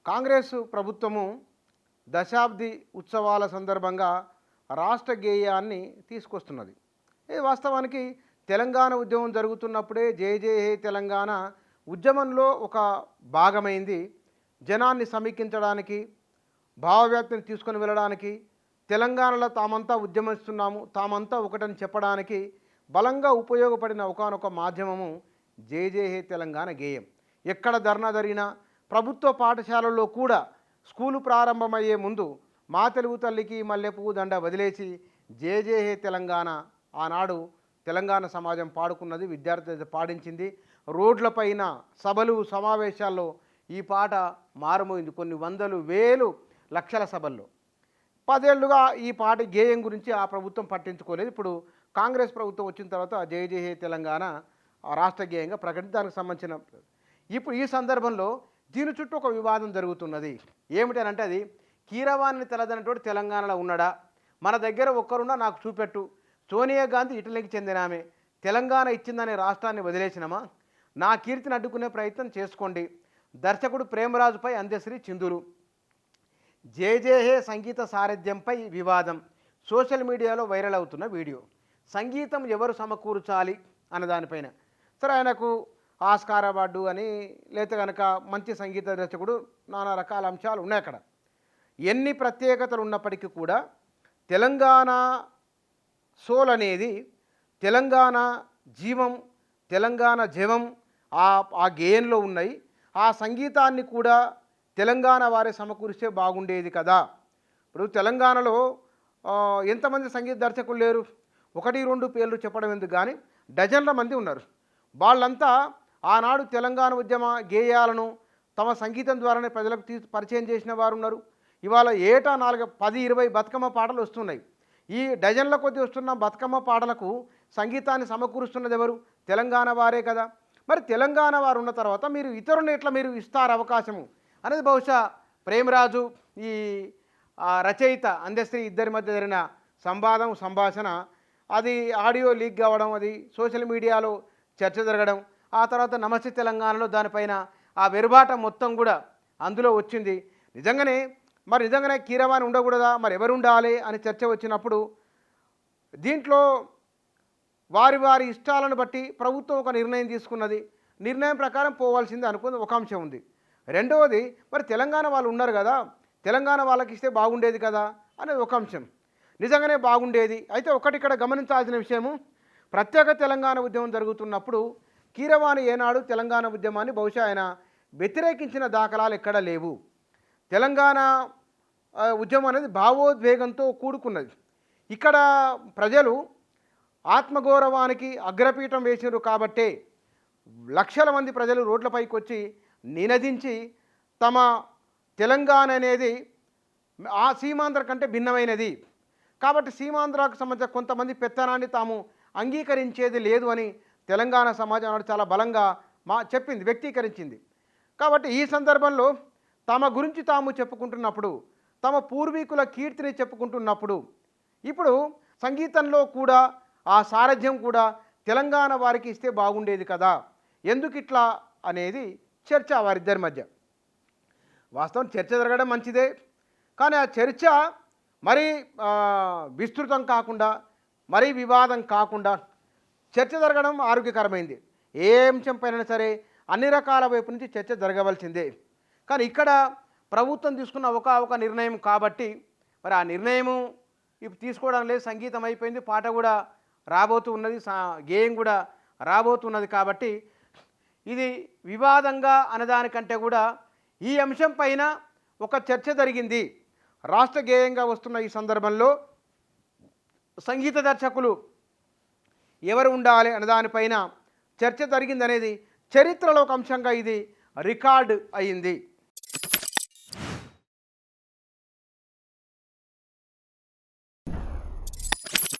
కాంగ్రెస్ ప్రభుత్వము దశాబ్ది ఉత్సవాల సందర్భంగా రాష్ట్ర గేయాన్ని తీసుకొస్తున్నది. ఇది వాస్తవానికి తెలంగాణ ఉద్యమం జరుగుతున్నప్పుడే జై జై హే తెలంగాణ ఉద్యమంలో ఒక భాగమైంది. జనాన్ని సమీక్షించడానికి, భావవ్యాప్తిని తీసుకొని వెళ్ళడానికి, తెలంగాణలో తామంతా ఉద్యమిస్తున్నాము, తామంతా ఒకటని చెప్పడానికి బలంగా ఉపయోగపడిన ఒకానొక మాధ్యమము జై జై హే తెలంగాణ గేయం. ఎక్కడ ధర్నా జరిగినా, ప్రభుత్వ పాఠశాలల్లో కూడా స్కూలు ప్రారంభమయ్యే ముందు మా తెలుగు తల్లికి మల్లెపువ్వు దండ వదిలేసి జై జై హే తెలంగాణ ఆనాడు తెలంగాణ సమాజం పాడుకున్నది, విద్యార్థి పాడించింది. రోడ్లపైన సభలు సమావేశాల్లో ఈ పాట మారుమోయింది. కొన్ని వందలు వేలు లక్షల సభల్లో. 10 ఏళ్లుగా ఈ పాట గేయం గురించి ఆ ప్రభుత్వం పట్టించుకోలేదు. ఇప్పుడు కాంగ్రెస్ ప్రభుత్వం వచ్చిన తర్వాత జై జై హే తెలంగాణ రాష్ట్ర గేయంగా ప్రకటించి దానికి సంబంధించిన ఇప్పుడు ఈ సందర్భంలో దీని చుట్టూ ఒక వివాదం జరుగుతున్నది. ఏమిటనంటే అది కీరవాణి తెలదనటువంటి తెలంగాణలో ఉన్నాడా, మన దగ్గర ఒక్కరున్నా నాకు చూపెట్టు, సోనియా గాంధీ ఇటలీకి చెందిన ఆమె, తెలంగాణ ఇచ్చిందనే రాష్ట్రాన్ని వదిలేసినమా, నా కీర్తిని అడ్డుకునే ప్రయత్నం చేసుకోండి. దర్శకుడు ప్రేమరాజుపై అందశ్రీ చిందులు. జై జై హే సంగీత సారథ్యంపై వివాదం. సోషల్ మీడియాలో వైరల్ అవుతున్న వీడియో. సంగీతం ఎవరు సమకూర్చాలి అన్న దానిపైన సరే ఆయనకు ఆస్కార్ అవార్డు అని లేతే కనుక మంచి సంగీత దర్శకుడు నానా రకాల అంశాలు ఉన్నాయి అక్కడ. ఎన్ని ప్రత్యేకతలు ఉన్నప్పటికీ కూడా తెలంగాణ సోల్ అనేది, తెలంగాణ జీవం, తెలంగాణ జవం ఆ గేయంలో ఉన్నాయి. ఆ సంగీతాన్ని కూడా తెలంగాణ వారే సమకూరిస్తే బాగుండేది కదా. ఇప్పుడు తెలంగాణలో ఎంతమంది సంగీత దర్శకులు లేరు, 1-2 పేర్లు చెప్పడం ఎందుకు కానీ డజన్ల మంది ఉన్నారు. వాళ్ళంతా ఆనాడు తెలంగాణ ఉద్యమ గేయాలను తమ సంగీతం ద్వారానే ప్రజలకు పరిచయం చేసిన వారు ఉన్నారు. ఇవాళ ఏటా 10-20 బతుకమ్మ పాటలు వస్తున్నాయి. ఈ డజన్ల కొద్ది వస్తున్న బతుకమ్మ పాటలకు సంగీతాన్ని సమకూరుస్తున్నది ఎవరు? తెలంగాణ వారే కదా. మరి తెలంగాణ వారు ఉన్న తర్వాత మీరు ఇతరులను ఎట్లా మీరు ఇస్తారు అవకాశము అనేది బహుశా ప్రేమరాజు ఈ రచయిత అందశ్రీ ఇద్దరి మధ్య జరిగిన సంభాషణ అది ఆడియో లీక్ కావడం, అది సోషల్ మీడియాలో చర్చ జరగడం, ఆ తర్వాత నమస్తే తెలంగాణలో దానిపైన ఆ వెరుబాట మొత్తం కూడా అందులో వచ్చింది. నిజంగానే కీరవాణి ఉండకూడదా, మరి ఎవరు ఉండాలి అని చర్చ వచ్చినప్పుడు దీంట్లో వారి వారి ఇష్టాలను బట్టి ప్రభుత్వం ఒక నిర్ణయం తీసుకున్నది. నిర్ణయం ప్రకారం పోవాల్సింది అనుకున్న ఒక అంశం ఉంది. రెండవది మరి తెలంగాణ వాళ్ళు ఉన్నారు కదా, తెలంగాణ వాళ్ళకి ఇస్తే బాగుండేది కదా అనేది ఒక అంశం. నిజంగానే బాగుండేది. అయితే ఒకటి ఇక్కడ గమనించాల్సిన విషయము, ప్రత్యేక తెలంగాణ ఉద్యమం జరుగుతున్నప్పుడు కీరవాణి ఏనాడు తెలంగాణ ఉద్యమాన్ని బహుశా ఆయన వ్యతిరేకించిన దాఖలాలు ఎక్కడా లేవు. తెలంగాణ ఉద్యమం అనేది భావోద్వేగంతో కూడుకున్నది. ఇక్కడ ప్రజలు ఆత్మగౌరవానికి అగ్రపీఠం వేసినారు కాబట్టే లక్షల మంది ప్రజలు రోడ్లపైకి వచ్చి నినదించి తమ తెలంగాణ అనేది ఆ సీమాంధ్ర కంటే భిన్నమైనది కాబట్టి సీమాంధ్రకు సంబంధించిన కొంతమంది పెత్తనాన్ని తాము అంగీకరించేది లేదు అని తెలంగాణ సమాజం నాడు చాలా బలంగా చెప్పింది, వ్యక్తీకరించింది. కాబట్టి ఈ సందర్భంలో తమ గురించి తాము చెప్పుకుంటున్నప్పుడు, తమ పూర్వీకుల కీర్తిని చెప్పుకుంటున్నప్పుడు ఇప్పుడు సంగీతంలో కూడా ఆ సారథ్యం కూడా తెలంగాణ వారికి ఇస్తే బాగుండేది కదా, ఎందుకు ఇట్లా అనేది చర్చ వారిద్దరి మధ్య. వాస్తవం చర్చ జరగడం మంచిదే, కానీ ఆ చర్చ మరీ విస్తృతం కాకుండా, మరీ వివాదం కాకుండా చర్చ జరగడం ఆరోగ్యకరమైంది. ఏ అంశంపైనా సరే అన్ని రకాల వైపు నుంచి చర్చ జరగవలసిందే. కానీ ఇక్కడ ప్రభుత్వం తీసుకున్న ఒక నిర్ణయం కాబట్టి మరి ఆ నిర్ణయము ఇప్పుడు తీసుకోవడం లేదు. సంగీతం అయిపోయింది, పాట కూడా రాబోతూ ఉన్నది, గేయం కూడా రాబోతున్నది. కాబట్టి ఇది వివాదంగా అనదానికంటే కూడా ఈ అంశం పైన ఒక చర్చ జరిగింది. రాష్ట్ర గేయంగా వస్తున్న ఈ సందర్భంలో సంగీత దర్శకులు ఎవరు ఉండాలి అన్నదానిపైన చర్చ జరిగిందనేది చరిత్రలో ఒక అంశంగా ఇది రికార్డు అయింది.